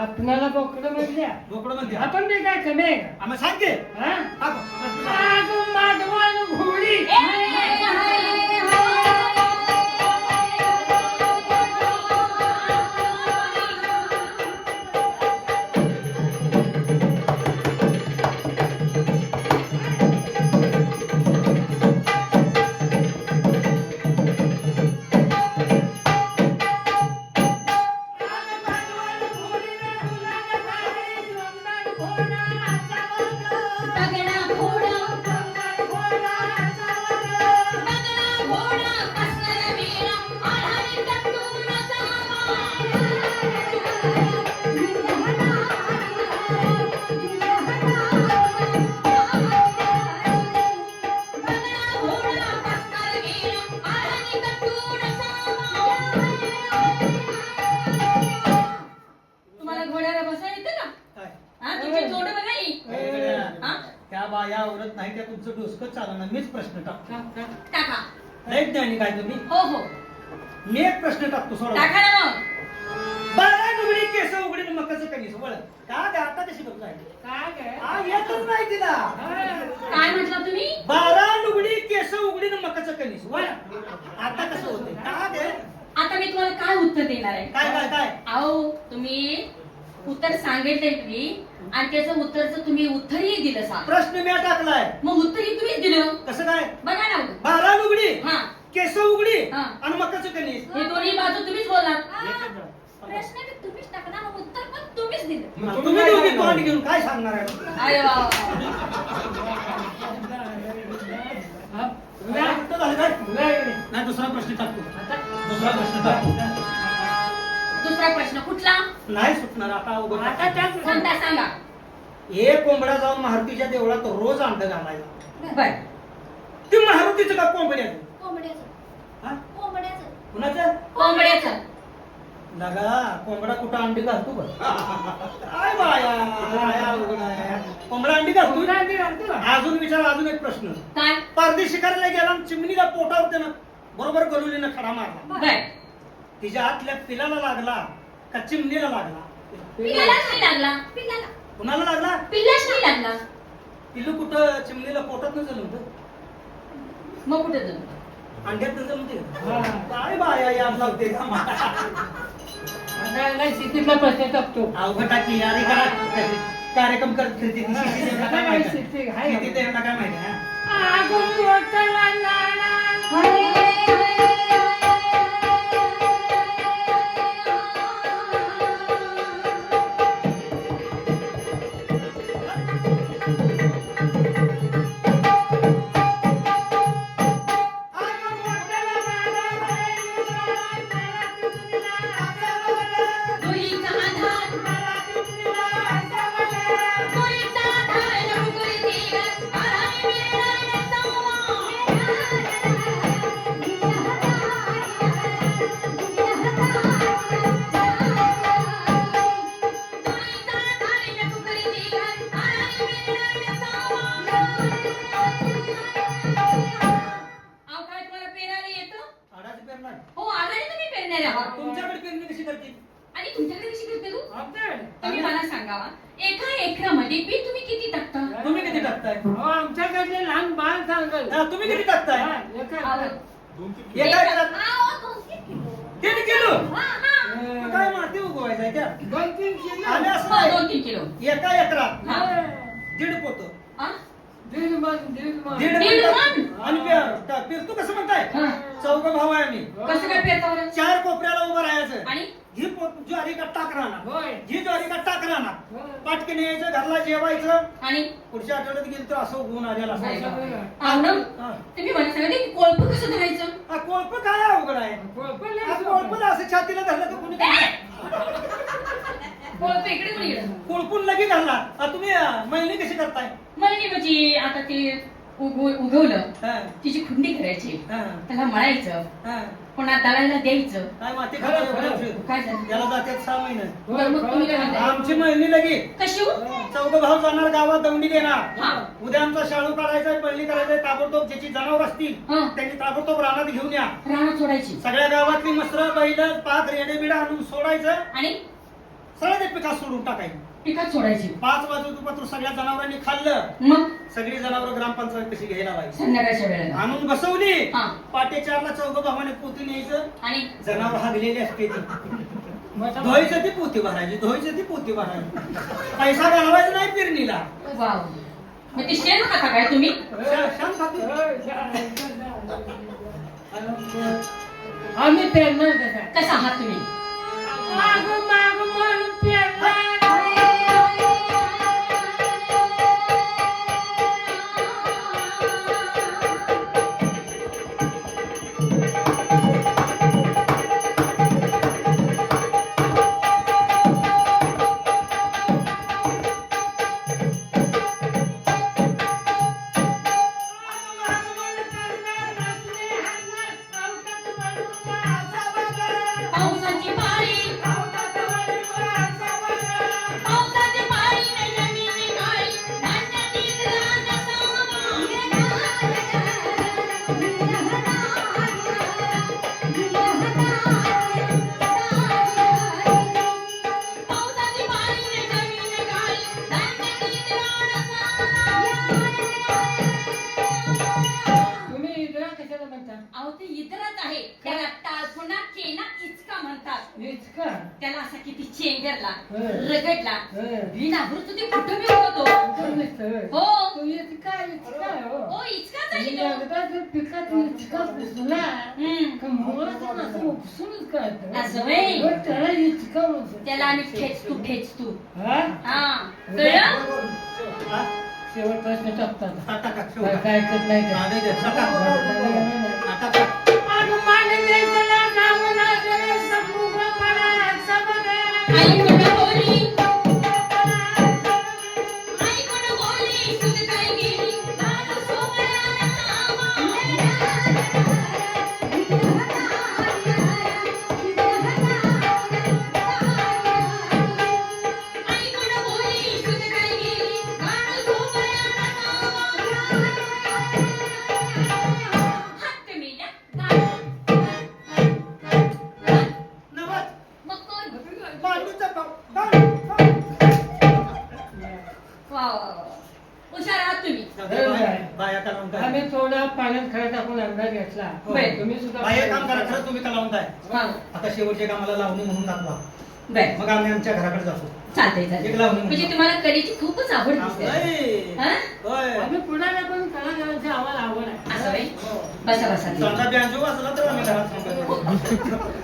आपणाला बोकडं म्हणल्या बोकडं म्हणते आपण ते काय कमी आहे का? आम्ही सांगते हा? हा, अजून माधवान घोडी तुम्हाला घोड्याला बसा येते का? काय? हा, तुमची जोड बघा ही. हा? त्या बाया आवडत नाही त्या तुमचं डोसकं चालणार मीच प्रश्न टाकतो टाका. नाही ज्ञानी काय तुम्ही हो हो मी एक प्रश्न टाकतो सोडा टाका ना मग. बारा डुगडी केस उघडी मकाचं कणीस वळ का ग आता कशी बघताय काय काय हा येतच नाही तिला काय म्हटलं तुम्ही? बारा डुगडी केस उघडी मकाचं कणीस वळ आता कसं होतंय का ग आता मी तुम्हाला काय उत्तर देणार आहे? काय काय काय अहो तुम्ही उत्तर सांगितलंय तुम्ही आणि त्याचं उत्तरचं तुम्ही उत्तरही दिलं सा. प्रश्न मी टाकलाय मग उत्तरही तुम्हीच दिलं. कसं काय बघा ना. बारा डुगडी हा केस उघडी हा. आणि मकाचं कणीस हे दोन्ही बाजू तुम्हीच बोललात. प्रश्न बी तुम्हीच टाकला मग उत्तर पण तुम्हीच दिलं. तुम्ही दोघी तोंड घेऊन काय सांगणार आहे अरे वा. उत्तर झालं काय? नाही दुसरा प्रश्न टाकतो दुसरा प्रश्न टाकतो दुसरा प्रश्न कुठला? नाही सुटणार आता अवघड. आता त्याच कोणता सांगा. एक कोंबडा जाऊन मारुतीच्या देवळात रोज अंड घालायचा बर. ते मारुतीचं का कोंबड्याचं कोंबड्याचं हा? कोंबड्याचं कुणाचं कोंबड्याचं. लगा कोंबडा कुठं अंडी घालतो का काय बाया बाया अवघड आहे. कोंबडा अंडी घालतो अजून विचार अजून एक प्रश्न काय? परदेश शिकारीला गेला आणि चिमणीला पोटावर त्यानं बरोबर गलुलीनं खडा मारला बर. तिच्या हातल्या पिलाला लागला का चिमणीला लागला पिल्लाच नाही लागला. पिल्लाला कुणाला लागला पिल्लाच नाही लागला. पिल्लू कुठं चिमणीला पोटात न जलमत मग कुठे जाऊ? अंड्यात न जलमते काय बाया याद लावते का सिटीतला प्रश्न टाकतो अवघटा की अरे करा कार्यक्रम करत फिरते ती शेती देवना काय माहिती शेती आहे. शेती देवना काय माहिती हा? अजून वाटला दोरीचा आधार. दोरीचा आधार डोंगरीतील आरामी मिळणाऱ्या दोरीचा आधार डोंगरीतील आरामी मिळणाऱ्या अहो काय तुम्हाला पेरायला येतं? आडाची पेरणार हो आधारे तुम्ही पेरणारे आहात. तुमच्याकडे पेरणी कशी करते आणि तुमच्याकडे कशी करते तू? आमच्याकडे तुम्ही मला सांगावा एका एकरामध्ये बी तुम्ही किती टाकता? तुम्ही किती टाकताय हो आमच्याकडले लहान बाळ सांगल हा, तुम्ही किती टाकताय अहो, एका एकरात आहो 2-3 किलो 3 किलो हा हा काय माती उगवायचा त्या 2-3 किलो आणि असं हो, नाही. 2-3 किलो. एका एकरात हा. दीड पोत आ? दीड मन दीड दीड मन मन? आणि पेरतो कसं म्हणताय हा. चौघ भाऊ आहे आम्ही कसं काय पेरता बरं? 4 कोपऱ्याला उभं राहायचं आणि ही ज्वारी का टाक राहणार होय ही ज्वारी का टाक राहणार होय. पाटकीने यायचं घरला जेवायचं आणि पुढच्या आठवड्यात गेलं तर असं उगवून आलेला असायचं. अहो ना, हा. तुम्ही मला सांगा ते कोळप कसं धरायचं? हा, कोळप काय अवघड आहे हा, कोळप असं छातीला धरलं तर कुणी कोळप इकडे कोणी इकडे? कोळपून लगेच घालला हा, तुम्ही महिने कशी करताय मळणी म्हणजे आता ते उगवलं हा, तिची खुंडी करायची हा, त्याला मळायचं हा. पुन्हा दळायला द्यायचं. काय माती खायला काय झालं? त्याला जात्यात 6 महिने तर मग तुम्ही काय म्हणताय? आमची महिने लगी कशी हो? चौघ भाऊ जाणार गावात दौंडी देणार हा. उद्या आमचा शाळू काढायचा पळणी करायचंय ताबडतोब ज्याची जनावर असतील हा. त्यांनी ताबडतोब रानात घेऊन या रानात सोडायची सगळ्या गावातली मसर बैल पाच रेडे बिडा आणून सोडायचं आणि सरळ ते पिकात सोडून टाकायचं. पिकात सोडायची 5 वाजूपासून सगळ्या जनावरांनी खाल्लं. मग सगळी जनावर ग्रामपंचायत कशी घ्यायला लागली. संध्याकाळच्या वेळेला आणून बसवली. हा. पाटे 4ला चौघ भावाने पोती न्यायचं. आणि जनावर हागलेली असते ती. धुवायचं ती पोती भरायची, धुवायचं ती पोती भरायची. पैसा घालवायचा नाही पेरणीला. वाव, मग ती शेण खाता काय तुम्ही? शांत खाते. आम्ही पेरणार कसा कसा आहात तुम्ही? माग माग म्हणून पेरणार. पावसाची पाळी, पावसाची पाळी न जमिनी काळी, धान्य निघला पावसाची पाळी न जमिनी काळी, धान्य तुम्ही इकडं कशाला म्हणता अहो ते इतरच आहे. त्याला टाळपुणा केना इचका म्हणतात. इतका त्याला असा किती चेंगरला हं. रगडला हं. बिनाभूत ते कुठं बी होतो. हो. तू इतका इतका हो हो इचकाच आहे तो. एकदा जर पिकात इतका पुसला हं. का मुळातून असं उपसूनच काढतं. असं व्हय? मग त्याला इतका म्हणतो. त्याला आम्ही ठेच तू हा? हा कळलं? हा? शेवट प्रश्न टाकतात टाका, टाका, काय शेवट. काय ऐकत नाही ते. हा, दे, दे, टाका. टाका, टाका. आई कोण बोली, आई कोण बोली, तुझ काय गेली, गाणं सोमयाला आई कोण बोली, तुझ काय गेली, गाणं सोमयाला हत्त मेल्या नवस. मग कोण? मांडूचा पाव. वा हुशार आहात तुम्ही. बाया का लावून काय? आम्ही थोडा पाण्यात खडा टाकून अंदाज घेतला बरं. तुम्ही सुद्धा बाया काम करा, खरंच तुम्ही का लावून काय? हा आता शेवटच्या कामाला लावणी म्हणून दाखवा. बर मग आम्ही आमच्या घराकडे जातो. चालतंय एक चालतंय. लावणी म्हणजे तुम्हाला कलेची खूपच आवड दिसते. होय. हा? होय. आम्ही पुण्याला पण कलाकारांची आम्हाला आवड आहे असं व्हय? बसा बसा समजा बँजो वाजला तर आम्ही घरात थांबतो.